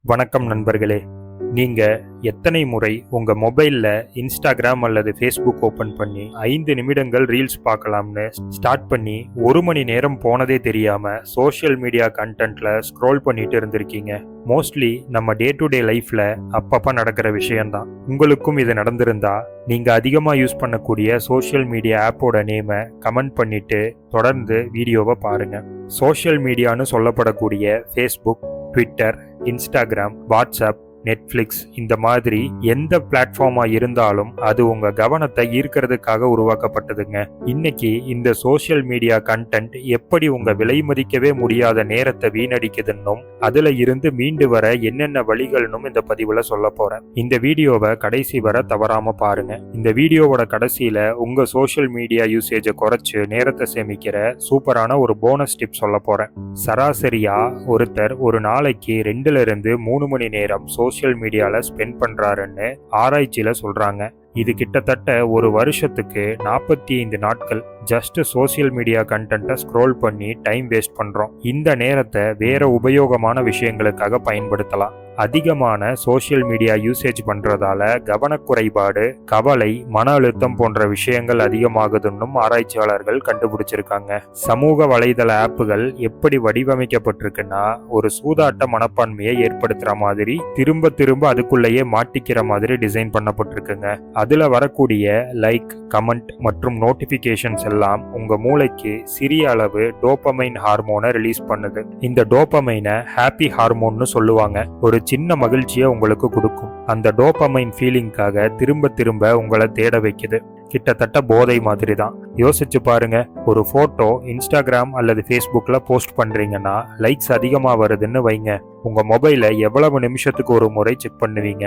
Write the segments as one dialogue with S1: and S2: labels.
S1: வணக்கம் நண்பர்களே. நீங்க எத்தனை முறை உங்க மொபைல்ல இன்ஸ்டாகிராம் அல்லது ஃபேஸ்புக் ஓபன் பண்ணி 5 நிமிடங்கள் ரீல்ஸ் பார்க்கலாம்னு ஸ்டார்ட் பண்ணி 1 மணி நேரம் போனதே தெரியாம சோஷியல் மீடியா கண்டென்ட்ல ஸ்க்ரோல் பண்ணிட்டு இருந்திருக்கீங்க? மோஸ்ட்லி நம்ம டே டு டே லைஃப்ல அப்பப்ப நடக்கிற விஷயம்தான். உங்களுக்கும் இது நடந்திருந்தா நீங்க அதிகமா யூஸ் பண்ணக்கூடிய சோஷியல் மீடியா ஆப்போட நேமை கமெண்ட் பண்ணிட்டு தொடர்ந்து வீடியோவை பாருங்க. சோஷியல் மீடியான்னு சொல்லப்படக்கூடிய Facebook, Twitter, Instagram, WhatsApp, Netflix இந்த மாதிரி எந்த பிளாட்ஃபார்மா இருந்தாலும் அது உங்க கவனத்தை ஈர்க்கிறதுக்காக உருவாக்கப்பட்டதுங்க. இன்னைக்கு இந்த சோஷியல் மீடியா கண்டென்ட் எப்படி உங்க விலை மதிக்கவே முடியாத நேரத்தை வீணடிக்குதுன்னும் அதுல இருந்து மீண்டு வர என்னென்ன வழிகள்னும் இந்த பதிவுல சொல்ல போறேன். இந்த வீடியோவை கடைசி வர தவறாம பாருங்க. இந்த வீடியோவோட கடைசியில உங்க சோஷியல் மீடியா யூசேஜை குறைச்சு நேரத்தை சேமிக்கிற சூப்பரான ஒரு போனஸ் டிப் சொல்ல போறேன். சராசரியா ஒருத்தர் ஒரு நாளைக்கு 2 to 3 மணி நேரம் சோஷியல் மீடியால ஸ்பெண்ட் பண்றாருன்னு ஆராய்ச்சியில சொல்றாங்க. இது கிட்டத்தட்ட ஒரு வருஷத்துக்கு 45 நாட்கள் ஜஸ்ட் சோஷியல் மீடியா கண்டென்ட்டை ஸ்க்ரோல் பண்ணி டைம் வேஸ்ட் பண்றோம். இந்த நேரத்தை வேற உபயோகமான விஷயங்களுக்காக பயன்படுத்தலாம். அதிகமான சோஷியல் மீடியா யூசேஜ் பண்றதால கவனக்குறைபாடு, கவலை, மன அழுத்தம் போன்ற விஷயங்கள் அதிகமாகுதுன்னும் ஆராய்ச்சியாளர்கள் கண்டுபிடிச்சிருக்காங்க. சமூக வலைதள ஆப்புகள் எப்படி வடிவமைக்கப்பட்டிருக்குன்னா ஒரு சூதாட்ட மனப்பான்மையை ஏற்படுத்துற மாதிரி திரும்ப திரும்ப அதுக்குள்ளேயே மாட்டிக்கிற மாதிரி டிசைன் பண்ணப்பட்டிருக்குங்க. அதுல வரக்கூடிய லைக், கமெண்ட் மற்றும் நோட்டிபிகேஷன்ஸ் எல்லாம் உங்க மூளைக்கு சிறிய அளவு டோபமைன் ஹார்மோனை ரிலீஸ் பண்ணுது. இந்த டோபமைனை ஹாப்பி ஹார்மோன்னு சொல்லுவாங்க. ஒரு சின்ன மகிழ்ச்சியை உங்களுக்கு கொடுக்கும். அந்த டோபமைன் ஃபீலிங்காக திரும்ப திரும்ப உங்களை தேட வைக்குது. கிட்டத்தட்ட போதை மாதிரி தான். யோசிச்சு பாருங்க, ஒரு போட்டோ இன்ஸ்டாகிராம் அல்லது ஃபேஸ்புக்ல போஸ்ட் பண்றீங்கன்னா லைக்ஸ் அதிகமா வருதுன்னு வைங்க. உங்க மொபைலை எவ்வளவு நிமிஷத்துக்கு ஒரு முறை செக் பண்ணுவீங்க?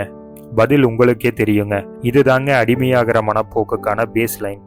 S1: பதில் உங்களுக்கே தெரியுங்க. இதுதாங்க அடிமையாகிற மனப்போக்குக்கான பேஸ் லைன்.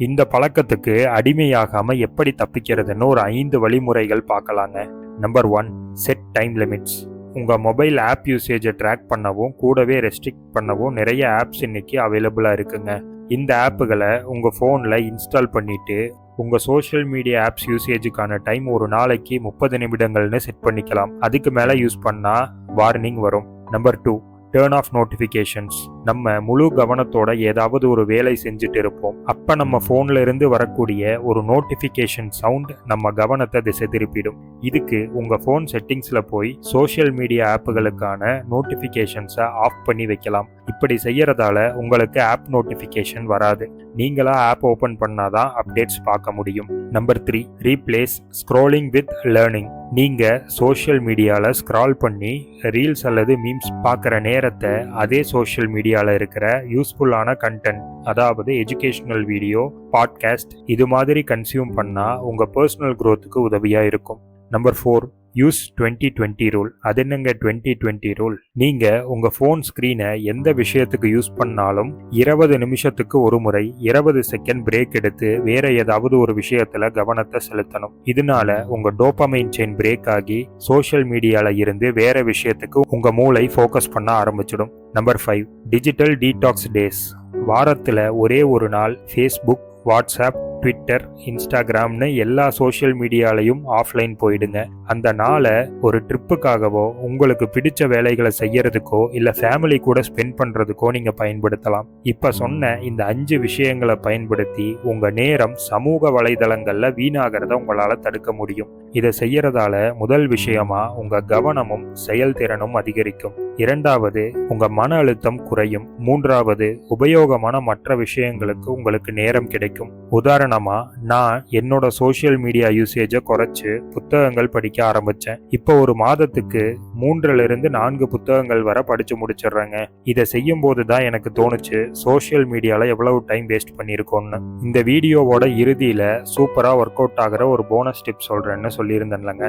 S1: இந்த பழக்கத்துக்கு அடிமையாகாம எப்படி தப்பிக்கிறதுன்னு ஒரு 5 வழிமுறைகள் பார்க்கலாங்க. Number 1, set time limits. உங்க மொபைல் ஆப் யூசேஜை ட்ராக் பண்ணவும் கூடவே ரெஸ்ட்ரிக்ட் பண்ணவும் நிறைய ஆப்ஸ் இன்னைக்கு அவைலபிளா இருக்குங்க. இந்த ஆப்புகளை உங்க போன்ல இன்ஸ்டால் பண்ணிட்டு உங்க சோஷியல் மீடியா ஆப்ஸ் யூசேஜுக்கான டைம் ஒரு நாளைக்கு 30 நிமிடங்கள்னு செட் பண்ணிக்கலாம். அதுக்கு மேல யூஸ் பண்ணா வார்னிங் வரும். Number 2, turn of notifications. நம்ம முழு கவனத்தோட ஏதாவது ஒரு வேலை செஞ்சுட்டு இருப்போம். அப்ப நம்ம போன்ல இருந்து வரக்கூடிய ஒரு நோட்டிஃபிகேஷன் சவுண்ட் நம்ம கவனத்தை திசை திருப்பிடும். இதுக்கு உங்க போன் செட்டிங்ஸ்ல போய் சோஷியல் மீடியா ஆப்புகளுக்கான நோட்டிஃபிகேஷன்ஸை ஆஃப் பண்ணி வைக்கலாம். இப்படி செய்யறதால உங்களுக்கு ஆப் நோட்டிஃபிகேஷன் வராது. நீங்களா ஆப் ஓபன் பண்ணாதான் அப்டேட்ஸ் பார்க்க முடியும். Number 3, replace scrolling with learning. நீங்க சோஷியல் மீடியால ஸ்க்ரால் பண்ணி ரீல்ஸ் அல்லது மீம்ஸ் பார்க்குற நேரத்தை அதே சோஷியல் மீடியால இருக்கிற யூஸ்ஃபுல்லான கண்டென்ட், அதாவது எஜுகேஷனல் வீடியோ, பாட்காஸ்ட் இது மாதிரி கன்சியூம் பண்ணா உங்க பர்சனல் growthக்கு உதவியா இருக்கும். Number 4, use 20-20 rule. அது என்னங்க 20-20 ரூல்? நீங்க உங்க போன் ஸ்கிரீனை எந்த விஷயத்துக்கு யூஸ் பண்ணாலும் 20 நிமிஷத்துக்கு ஒரு முறை 20 செகண்ட் பிரேக் எடுத்து வேற ஏதாவது ஒரு விஷயத்துல கவனத்தை செலுத்தணும். இதனால உங்க டோபமைன் செயின் பிரேக் ஆகி சோஷியல் மீடியால இருந்து வேற விஷயத்துக்கு உங்க மூளை ஃபோக்கஸ் பண்ண ஆரம்பிச்சிடும். Number 5, digital detox days. வாரத்துல ஒரே ஒரு நாள் ஃபேஸ்புக், வாட்ஸ்அப், ட்விட்டர், இன்ஸ்டாகிராம்னு எல்லா சோஷியல் மீடியாலையும் ஆஃப்லைன் போயிடுங்க. அந்த நாளை ஒரு ட்ரிப்புக்காகவோ உங்களுக்கு பிடிச்ச வேலைகளை செய்யறதுக்கோ இல்ல ஃபேமிலி கூட ஸ்பெண்ட் பண்றதுக்கோ நீங்க பயன்படுத்தலாம். இப்ப சொன்ன இந்த 5 விஷயங்களை பயன்படுத்தி உங்க நேரம் சமூக வலைதளங்கள்ல வீணாகிறத உங்களால தடுக்க முடியும். இதை செய்யறதால முதல் விஷயமா உங்க கவனமும் செயல்திறனும் அதிகரிக்கும். 2வது, உங்க மன அழுத்தம் குறையும். 3வது, உபயோகமான மற்ற விஷயங்களுக்கு உங்களுக்கு நேரம் கிடைக்கும். உதாரணமா, நான் என்னோட சோஷியல் மீடியா யூசேஜை குறைச்சு புத்தகங்கள் படிக்க ஆரம்பிச்சேன். இப்போ ஒரு மாதத்துக்கு 3 to 4 புத்தகங்கள் வரை படிச்சு முடிச்சிடுறேங்க. இதை செய்யும் போதுதான் எனக்கு தோணுச்சு சோஷியல் மீடியால எவ்வளவு டைம் வேஸ்ட் பண்ணியிருக்கோம்னு. இந்த வீடியோவோட இறுதியில சூப்பரா ஒர்க் அவுட் ஆகிற ஒரு போனஸ் டிப் சொல்றேன்னு சொல்லியிருந்தேன்லங்க.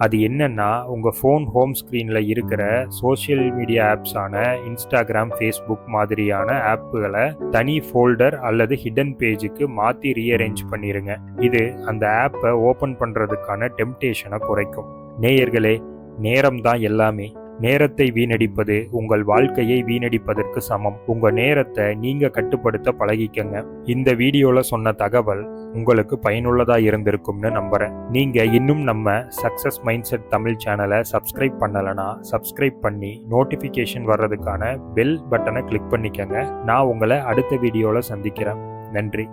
S1: அது என்னன்னா, உங்க ஃபோன் ஹோம் ஸ்க்ரீன்ல இருக்கிற சோஷியல் மீடியா ஆப்ஸான இன்ஸ்டாகிராம், ஃபேஸ்புக் மாதிரியான ஆப்புகளை தனி ஃபோல்டர் அல்லது ஹிடன் பேஜுக்கு மாற்றி ரீஅரேஞ்ச் பண்ணிருங்க. இது அந்த ஆப்பை ஓப்பன் பண்ணுறதுக்கான டெம்டேஷனை குறைக்கும். நேயர்களே, நேரம் தான் எல்லாமே. நேரத்தை வீணடிப்பது உங்கள் வாழ்க்கையை வீணடிப்பதற்கு சமம். உங்க நேரத்தை நீங்க கட்டுப்படுத்த பழகிக்கங்க. இந்த வீடியோல சொன்ன தகவல் உங்களுக்கு பயனுள்ளதா இருந்திருக்கும்னு நம்புறேன். நீங்க இன்னும் நம்ம சக்சஸ் மைண்ட் செட் தமிழ் சேனலை சப்ஸ்கிரைப் பண்ணலனா சப்ஸ்கிரைப் பண்ணி நோட்டிபிகேஷன் வர்றதுக்கான பெல் பட்டனை கிளிக் பண்ணிக்கங்க. நான் உங்களை அடுத்த வீடியோல சந்திக்கிறேன். நன்றி.